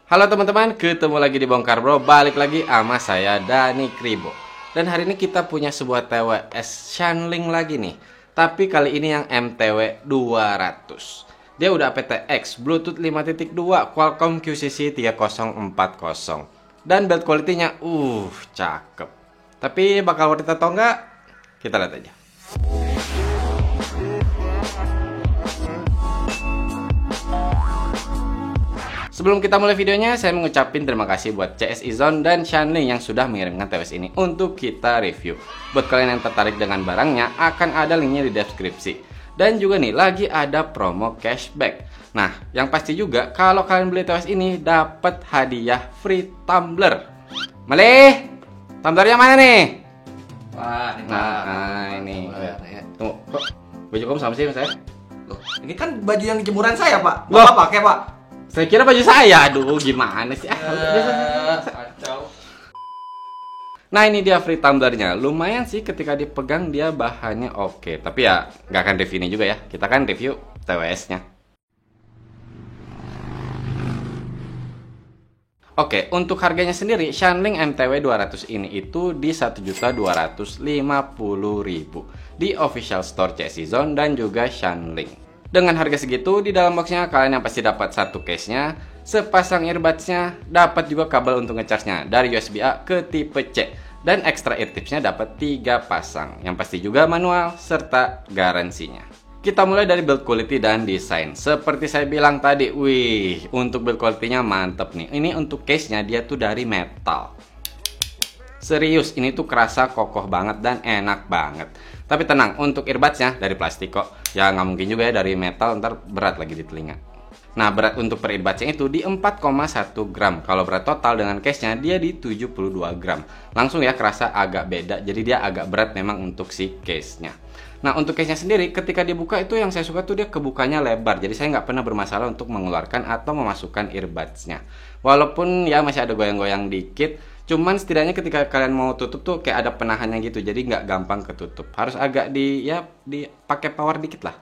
Halo teman-teman, ketemu lagi di Bongkar Bro. Balik lagi sama saya Dani Kribo. Dan hari ini kita punya sebuah TWS Shanling lagi nih. Tapi kali ini yang MTW 200. Dia udah aptX, Bluetooth 5.2, Qualcomm QCC 3040. Dan build quality-nya cakep. Tapi bakal worth it atau enggak? Kita lihat aja. Sebelum kita mulai videonya, saya mengucapkan terima kasih buat CSI Zone dan Shanling yang sudah mengirimkan TWS ini untuk kita review. Buat kalian yang tertarik dengan barangnya, akan ada linknya di deskripsi. Dan juga nih, lagi ada promo cashback. Nah, yang pasti juga, kalau kalian beli TWS ini, dapat hadiah free tumbler. Malih, tumblernya mana nih? Wah, ini ini. Tunggu, kok baju kamu sama sih mas saya? Loh, ini kan baju yang di jemuran saya, Pak. Loh. Bapak pakai, Pak. Saya kira baju saya. Aduh, gimana sih? Kacau. Nah, ini dia free tumblernya. Lumayan sih ketika dipegang dia bahannya oke. Tapi ya nggak akan review ini juga ya. Kita kan review TWS-nya. Oke, untuk harganya sendiri Shanling MTW 200 ini itu di 1.250.000 di official store CSI Zone dan juga Shanling. Dengan harga segitu, di dalam boxnya kalian yang pasti dapat satu case-nya, sepasang earbuds-nya, dapat juga kabel untuk nge-charge-nya dari USB A ke tipe C, dan extra ear tips-nya dapat 3 pasang, yang pasti juga manual serta garansinya. Kita mulai dari build quality dan desain. Seperti saya bilang tadi, untuk build quality-nya mantep nih. Ini untuk case-nya dia tuh dari metal. Serius, ini tuh kerasa kokoh banget dan enak banget. Tapi tenang, untuk earbuds-nya dari plastik kok. Ya nggak mungkin juga ya dari metal, ntar berat lagi di telinga. Nah, berat untuk per earbuds-nya itu di 4,1 gram. Kalau berat total dengan case-nya dia di 72 gram. Langsung ya kerasa agak beda, jadi dia agak berat memang untuk si case-nya. Nah, untuk case-nya sendiri ketika dibuka itu yang saya suka tuh dia kebukanya lebar. Jadi saya nggak pernah bermasalah untuk mengeluarkan atau memasukkan earbuds-nya. Walaupun ya masih ada goyang-goyang dikit, cuman setidaknya ketika kalian mau tutup tuh kayak ada penahannya gitu, jadi nggak gampang ketutup. Harus agak dipakai power dikit lah.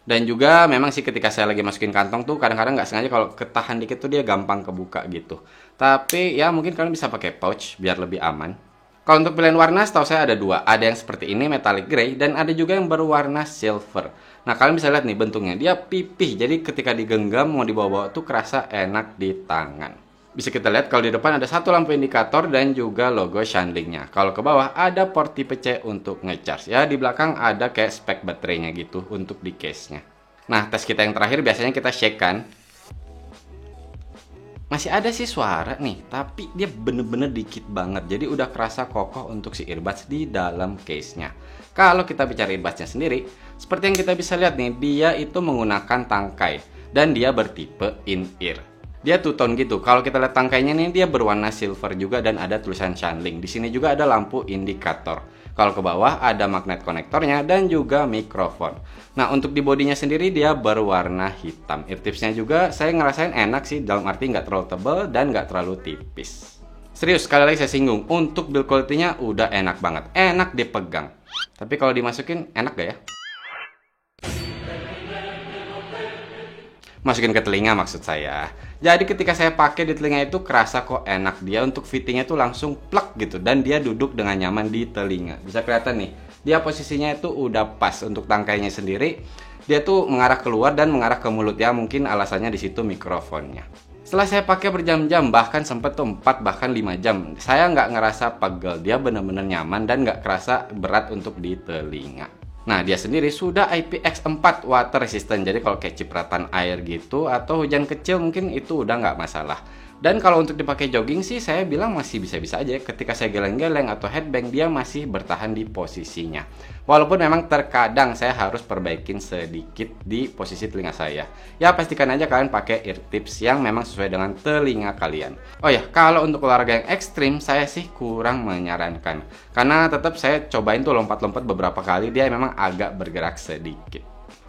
Dan juga memang sih ketika saya lagi masukin kantong tuh kadang-kadang nggak sengaja kalau ketahan dikit tuh dia gampang kebuka gitu. Tapi ya mungkin kalian bisa pakai pouch biar lebih aman. Kalau untuk pilihan warna setahu saya ada dua. Ada yang seperti ini metallic grey dan ada juga yang berwarna silver. Nah kalian bisa lihat nih bentuknya, dia pipih. Jadi ketika digenggam mau dibawa-bawa tuh kerasa enak di tangan. Bisa kita lihat kalau di depan ada satu lampu indikator dan juga logo Shanling-nya. Kalau ke bawah ada port tipe C untuk ngecharge. Ya di belakang ada kayak spek baterainya gitu untuk di case-nya. Nah tes kita yang terakhir biasanya kita shake kan. Masih ada sih suara nih, tapi dia bener-bener dikit banget. Jadi udah kerasa kokoh untuk si earbuds di dalam case-nya. Kalau kita bicara earbuds-nya sendiri, seperti yang kita bisa lihat nih, dia itu menggunakan tangkai dan dia bertipe in-ear. Dia two-tone gitu. Kalau kita lihat tangkainya nih, dia berwarna silver juga dan ada tulisan Shanling. Di sini juga ada lampu indikator. Kalau ke bawah ada magnet konektornya dan juga mikrofon. Nah, untuk di bodinya sendiri dia berwarna hitam. Ear tipsnya juga saya ngerasain enak sih, dalam arti nggak terlalu tebal dan nggak terlalu tipis. Serius, sekali lagi saya singgung, untuk build quality-nya udah enak banget. Enak dipegang. Tapi kalau dimasukin, enak gak ya? Masukin ke telinga maksud saya. Jadi ketika saya pakai di telinga itu kerasa kok enak. Dia untuk fittingnya tuh langsung plek gitu. Dan dia duduk dengan nyaman di telinga. Bisa kelihatan nih, dia posisinya itu udah pas untuk tangkainya sendiri. Dia tuh mengarah keluar dan mengarah ke mulut ya. Mungkin alasannya di situ mikrofonnya. Setelah saya pakai berjam-jam, bahkan sempat tuh 4 bahkan 5 jam, saya nggak ngerasa pegel. Dia bener-bener nyaman dan nggak kerasa berat untuk di telinga. Nah, dia sendiri sudah IPX4 water resistant. Jadi kalau kayak cipratan air gitu atau hujan kecil mungkin itu udah nggak masalah. Dan kalau untuk dipakai jogging sih saya bilang masih bisa-bisa aja. Ketika saya geleng-geleng atau headbang dia masih bertahan di posisinya. Walaupun memang terkadang saya harus perbaikin sedikit di posisi telinga saya. Ya pastikan aja kalian pakai ear tips yang memang sesuai dengan telinga kalian. Oh ya, kalau untuk olahraga yang ekstrim saya sih kurang menyarankan. Karena tetap saya cobain tuh lompat-lompat beberapa kali, dia memang agak bergerak sedikit.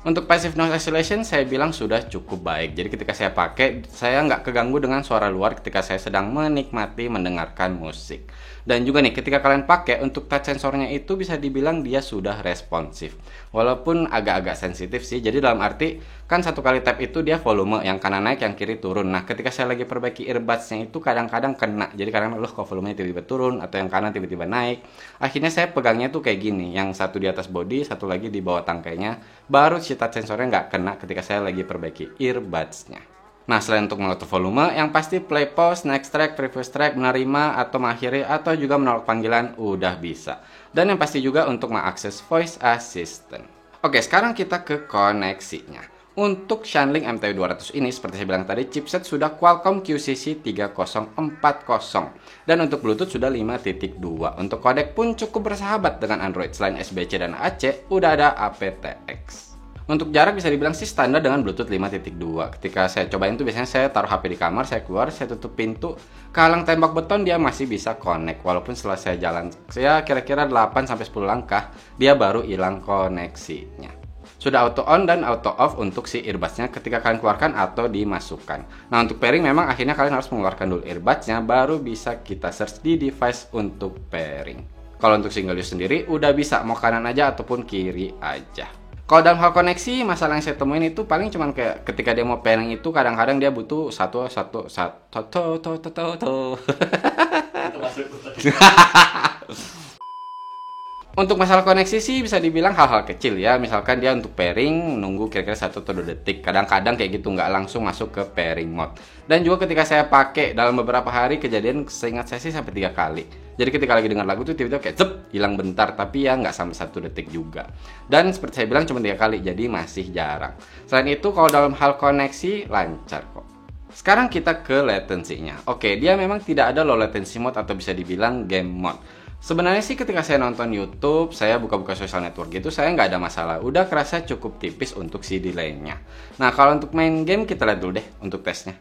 Untuk passive noise isolation saya bilang sudah cukup baik. Jadi ketika saya pakai, saya nggak keganggu dengan suara luar ketika saya sedang menikmati mendengarkan musik. Dan juga nih, ketika kalian pakai untuk touch sensornya itu bisa dibilang dia sudah responsif. Walaupun agak-agak sensitif sih. Jadi dalam arti Kan satu kali tap itu dia volume, yang kanan naik, yang kiri turun. Nah, ketika saya lagi perbaiki earbudsnya itu kadang-kadang kena. Jadi kadang-kadang loh kok volumenya tiba-tiba turun atau yang kanan tiba-tiba naik. Akhirnya saya pegangnya tuh kayak gini, yang satu di atas body, satu lagi di bawah tangkainya. Baru si touch sensornya nggak kena ketika saya lagi perbaiki earbudsnya. Nah, selain untuk mengatur volume, yang pasti play, pause, next track, previous track, menerima atau mengakhiri atau juga menolak panggilan udah bisa. Dan yang pasti juga untuk mengakses voice assistant. Oke, sekarang kita ke koneksinya. Untuk Shanling MTW200 ini, seperti saya bilang tadi, chipset sudah Qualcomm QCC 3040. Dan untuk Bluetooth sudah 5.2. Untuk kodek pun cukup bersahabat dengan Android. Selain SBC dan AC, udah ada aptX. Untuk jarak bisa dibilang sih standar dengan Bluetooth 5.2. Ketika saya cobain tuh biasanya saya taruh HP di kamar, saya keluar, saya tutup pintu, kehalang tembok beton dia masih bisa connect. Walaupun setelah saya jalan, saya kira-kira 8-10 langkah, dia baru hilang koneksinya. Sudah auto on dan auto off untuk si earbudsnya ketika kalian keluarkan atau dimasukkan. Nah, untuk pairing memang akhirnya kalian harus mengeluarkan dulu earbudsnya, baru bisa kita search di device untuk pairing. Kalau untuk single use sendiri, udah bisa mau kanan aja ataupun kiri aja. Kalau dalam hal koneksi, masalah yang saya temuin itu paling cuman kayak ketika dia mau pairing itu kadang-kadang dia butuh satu. Untuk masalah koneksi sih bisa dibilang hal-hal kecil ya. Misalkan dia untuk pairing nunggu kira-kira 1 atau 2 detik. Kadang-kadang kayak gitu nggak langsung masuk ke pairing mode. Dan juga ketika saya pakai dalam beberapa hari kejadian seingat saya sih sampai 3 kali. Jadi ketika lagi dengar lagu tuh tiba-tiba kayak zep, hilang bentar. Tapi ya nggak sampai 1 detik juga. Dan seperti saya bilang cuma 3 kali, jadi masih jarang. Selain itu kalau dalam hal koneksi lancar kok. Sekarang kita ke latency-nya. Oke, dia memang tidak ada low latency mode atau bisa dibilang game mode. Sebenarnya sih ketika saya nonton YouTube, saya buka-buka social network gitu, saya nggak ada masalah. Udah kerasa cukup tipis untuk si delay-nya. Nah, kalau untuk main game kita lihat dulu deh untuk tesnya.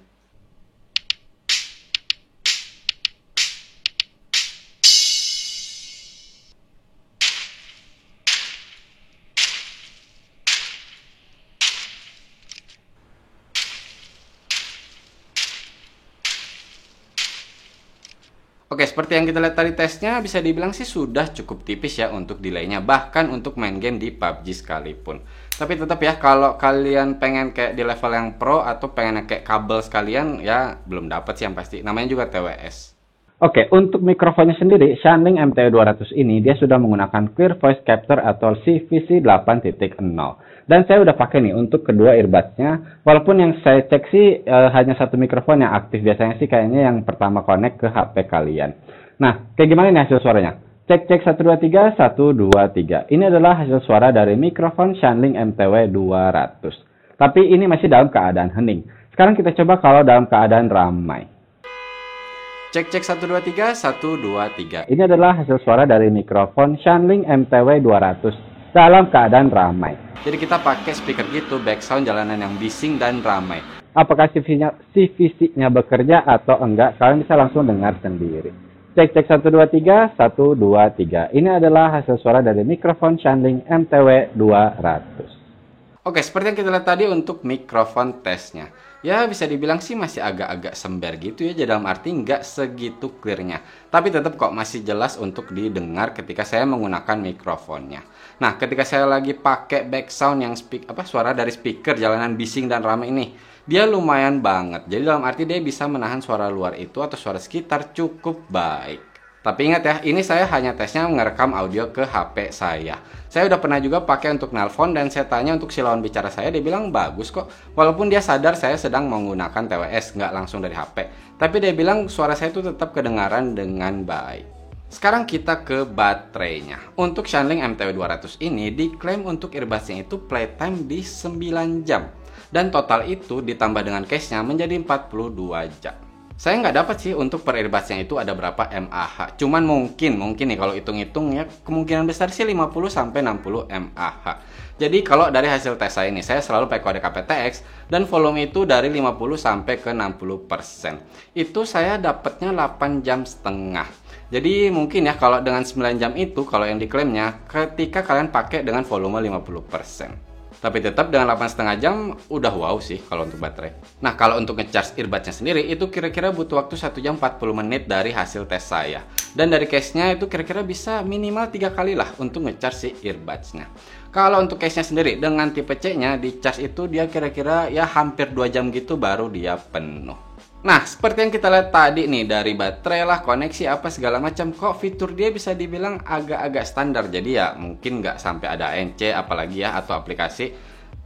Oke, seperti yang kita lihat tadi tesnya, bisa dibilang sih sudah cukup tipis ya untuk delay-nya. Bahkan untuk main game di PUBG sekalipun. Tapi tetap ya, kalau kalian pengen kayak di level yang pro atau pengen kayak kabel sekalian, ya belum dapat sih yang pasti. Namanya juga TWS. Oke, untuk mikrofonnya sendiri, Shanling MTW200 ini dia sudah menggunakan Clear Voice Capture atau CVC 8.0. Dan saya udah pakai nih untuk kedua earbudsnya. Walaupun yang saya cek sih hanya satu mikrofon yang aktif. Biasanya sih kayaknya yang pertama connect ke HP kalian. Nah, kayak gimana nih hasil suaranya? Cek 1 2 3 1 2 3. Ini adalah hasil suara dari mikrofon Shanling MTW200. Tapi ini masih dalam keadaan hening. Sekarang kita coba kalau dalam keadaan ramai. Cek 1 2 3 1 2 3. Ini adalah hasil suara dari mikrofon Shanling MTW200 dalam keadaan ramai. Jadi kita pakai speaker gitu, background jalanan yang bising dan ramai. Apakah CVC-nya bekerja atau enggak, kalian bisa langsung dengar sendiri. Cek 1 2 3 1 2 3. Ini adalah hasil suara dari mikrofon Shanling MTW200. Oke, seperti yang kita lihat tadi untuk mikrofon tesnya. Ya, bisa dibilang sih masih agak-agak sember gitu ya, dalam arti nggak segitu clear-nya. Tapi tetap kok masih jelas untuk didengar ketika saya menggunakan mikrofonnya. Nah, ketika saya lagi pakai background yang suara dari speaker jalanan bising dan ramai ini, dia lumayan banget. Jadi dalam arti dia bisa menahan suara luar itu atau suara sekitar cukup baik. Tapi ingat ya, ini saya hanya tesnya ngerekam audio ke HP saya. Saya udah pernah juga pakai untuk nelpon dan saya tanya untuk si lawan bicara saya, dia bilang bagus kok. Walaupun dia sadar saya sedang menggunakan TWS, nggak langsung dari HP. Tapi dia bilang suara saya itu tetap kedengaran dengan baik. Sekarang kita ke baterainya. Untuk Shanling MTW200 ini diklaim untuk earbudsnya itu playtime di 9 jam. Dan total itu ditambah dengan case-nya menjadi 42 jam. Saya nggak dapat sih untuk per earbudsnya itu ada berapa mAh. Cuman mungkin nih kalau hitung-hitung ya kemungkinan besar sih 50-60 mAh. Jadi kalau dari hasil tes saya ini, saya selalu pakai kode aptX dan volume itu dari 50 sampai ke 60%. Itu saya dapatnya 8 jam setengah. Jadi mungkin ya kalau dengan 9 jam itu kalau yang diklaimnya ketika kalian pakai dengan volume 50%. Tapi tetap dengan 8,5 jam udah wow sih kalau untuk baterai. Nah, kalau untuk ngecharge earbudsnya sendiri itu kira-kira butuh waktu 1 jam 40 menit dari hasil tes saya. Dan dari case-nya itu kira-kira bisa minimal 3 kali lah untuk ngecharge si earbudsnya. Kalau untuk case-nya sendiri dengan tipe C-nya di charge itu dia kira-kira ya hampir 2 jam gitu baru dia penuh. Nah, seperti yang kita lihat tadi nih, dari baterai lah, koneksi apa segala macam, kok fitur dia bisa dibilang agak-agak standar. Jadi ya mungkin nggak sampai ada ANC apalagi ya atau aplikasi.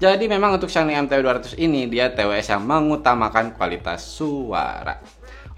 Jadi memang untuk Shanling MTW200 ini dia TWS yang mengutamakan kualitas suara.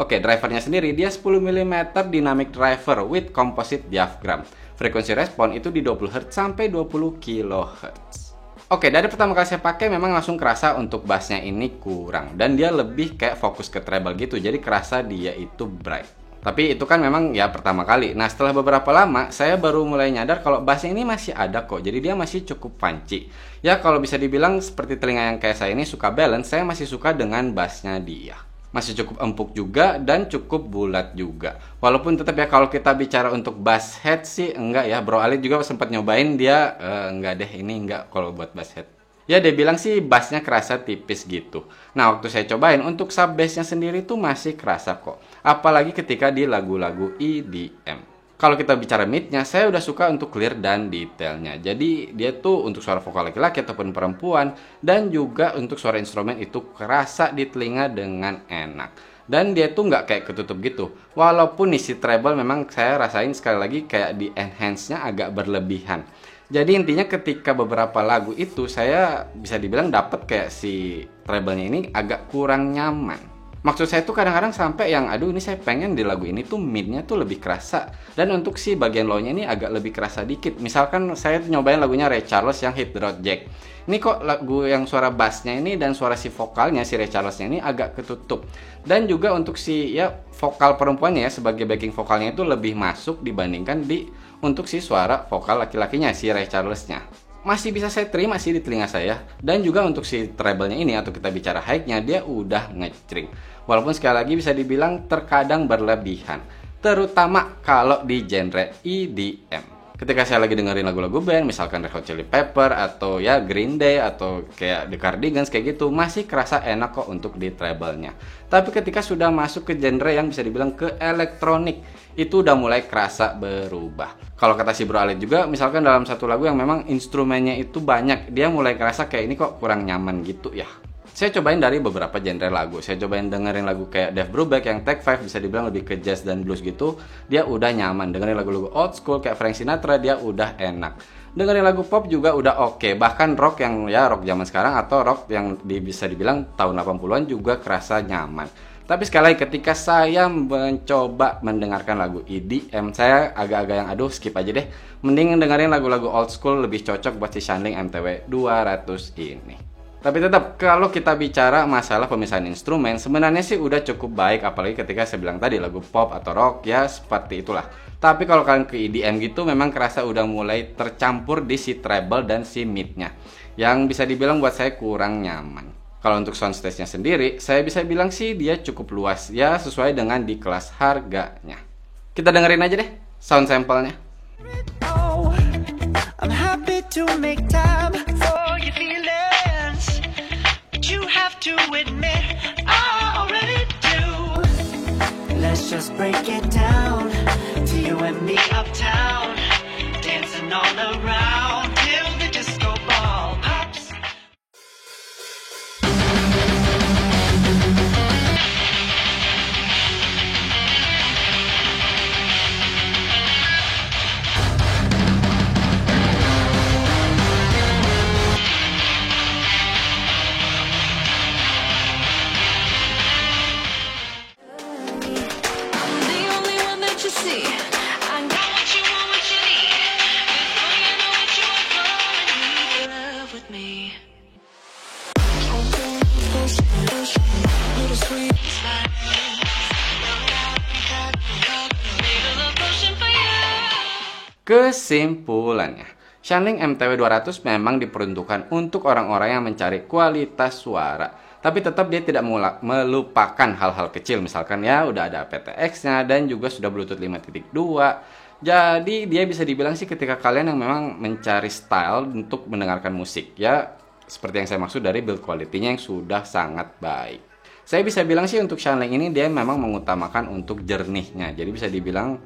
Oke, drivernya sendiri dia 10 mm dynamic driver with composite diaphragm. Frekuensi respon itu di 20 Hz sampai 20 kHz. Oke, dari pertama kali saya pakai memang langsung kerasa untuk bassnya ini kurang. Dan dia lebih kayak fokus ke treble gitu, jadi kerasa dia itu bright. Tapi itu kan memang ya pertama kali. Nah, setelah beberapa lama, saya baru mulai nyadar kalau bassnya ini masih ada kok. Jadi dia masih cukup punchy. Ya kalau bisa dibilang seperti telinga yang kayak saya ini suka balance, saya masih suka dengan bassnya dia. Masih cukup empuk juga dan cukup bulat juga. Walaupun tetap ya kalau kita bicara untuk bass head sih enggak ya. Bro Ali juga sempat nyobain dia enggak deh, ini enggak kalau buat bass head. Ya dia bilang sih bassnya kerasa tipis gitu. Nah waktu saya cobain untuk sub bassnya sendiri tuh masih kerasa kok. Apalagi ketika di lagu-lagu EDM. Kalau kita bicara mid-nya, saya udah suka untuk clear dan detailnya. Jadi dia tuh untuk suara vokal laki-laki ataupun perempuan dan juga untuk suara instrumen itu kerasa di telinga dengan enak. Dan dia tuh nggak kayak ketutup gitu. Walaupun isi treble memang saya rasain sekali lagi kayak di enhance-nya agak berlebihan. Jadi intinya ketika beberapa lagu itu saya bisa dibilang dapet kayak si treble-nya ini agak kurang nyaman. Maksud saya tuh kadang-kadang sampai yang aduh ini saya pengen di lagu ini tuh mid-nya tuh lebih kerasa. Dan untuk si bagian low-nya ini agak lebih kerasa dikit. Misalkan saya nyobain lagunya Ray Charles yang Hit the Road Jack. Ini kok lagu yang suara bassnya ini dan suara si vokalnya si Ray Charlesnya ini agak ketutup. Dan juga untuk si ya vokal perempuannya ya sebagai backing vokalnya itu lebih masuk dibandingkan untuk si suara vokal laki-lakinya si Ray Charlesnya. Masih bisa saya terima sih di telinga saya. Dan juga untuk si treble-nya ini atau kita bicara high-nya dia udah ngecring. Walaupun sekali lagi bisa dibilang terkadang berlebihan. Terutama kalau di genre EDM. Ketika saya lagi dengerin lagu-lagu band, misalkan Red Hot Chili Pepper atau ya Green Day atau kayak The Cardigans kayak gitu, masih kerasa enak kok untuk di treble-nya. Tapi ketika sudah masuk ke genre yang bisa dibilang ke elektronik, itu udah mulai kerasa berubah. Kalau kata si Bro Alit juga, misalkan dalam satu lagu yang memang instrumennya itu banyak, dia mulai kerasa kayak ini kok kurang nyaman gitu ya. Saya cobain dari beberapa genre lagu. Saya cobain dengerin lagu kayak Dave Brubeck yang Take 5 bisa dibilang lebih ke jazz dan blues gitu. Dia udah nyaman. Dengerin lagu-lagu old school kayak Frank Sinatra dia udah enak. Dengerin lagu pop juga udah oke. Bahkan rock yang ya rock zaman sekarang atau rock yang bisa dibilang tahun 80-an juga kerasa nyaman. Tapi sekali lagi ketika saya mencoba mendengarkan lagu EDM, saya agak-agak yang aduh skip aja deh. Mending dengerin lagu-lagu old school lebih cocok buat si Shanling MTW 200 ini. Tapi tetap kalau kita bicara masalah pemisahan instrumen sebenarnya sih udah cukup baik, apalagi ketika saya bilang tadi lagu pop atau rock ya seperti itulah. Tapi kalau kalian ke EDM gitu memang kerasa udah mulai tercampur di si treble dan si mid-nya yang bisa dibilang buat saya kurang nyaman. Kalau untuk soundstage-nya sendiri saya bisa bilang sih dia cukup luas ya sesuai dengan di kelas harganya. Kita dengerin aja deh sound sample-nya. I'm happy to make time for your feelings. You have to admit I already do. Let's just break it down to you and me uptown, dancing all around till the disco ball pops. Kesimpulannya, Shanling MTW200 memang diperuntukkan untuk orang-orang yang mencari kualitas suara. Tapi tetap dia tidak melupakan hal-hal kecil. Misalkan ya udah ada aptX-nya dan juga sudah Bluetooth 5.2. Jadi dia bisa dibilang sih ketika kalian yang memang mencari style untuk mendengarkan musik ya Seperti yang saya maksud dari build quality-nya yang sudah sangat baik. Saya bisa bilang sih untuk Shanling ini dia memang mengutamakan untuk jernihnya. Jadi bisa dibilang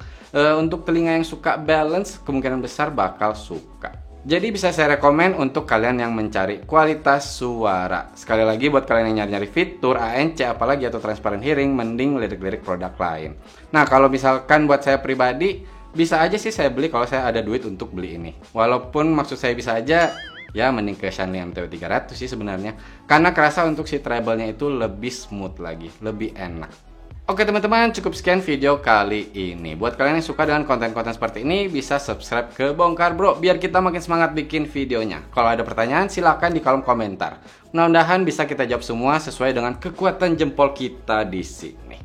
untuk telinga yang suka balance kemungkinan besar bakal suka. Jadi bisa saya rekomen untuk kalian yang mencari kualitas suara. Sekali lagi buat kalian yang nyari-nyari fitur ANC apalagi atau transparent hearing, mending lirik-lirik produk lain. Nah kalau misalkan buat saya pribadi, bisa aja sih saya beli kalau saya ada duit untuk beli ini. Walaupun maksud saya bisa aja, ya mending ke Shanling MTW 300 sih sebenarnya. Karena kerasa untuk si treble-nya itu lebih smooth lagi, lebih enak. Oke teman-teman, cukup sekian video kali ini. Buat kalian yang suka dengan konten-konten seperti ini, bisa subscribe ke Bongkar Bro biar kita makin semangat bikin videonya. Kalau ada pertanyaan, silakan di kolom komentar. Mudah-mudahan bisa kita jawab semua sesuai dengan kekuatan jempol kita di sini.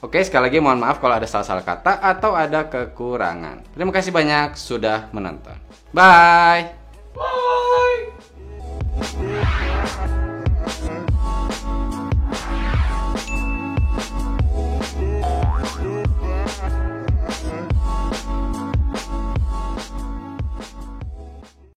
Oke, sekali lagi mohon maaf kalau ada salah-salah kata atau ada kekurangan. Terima kasih banyak sudah menonton. Bye!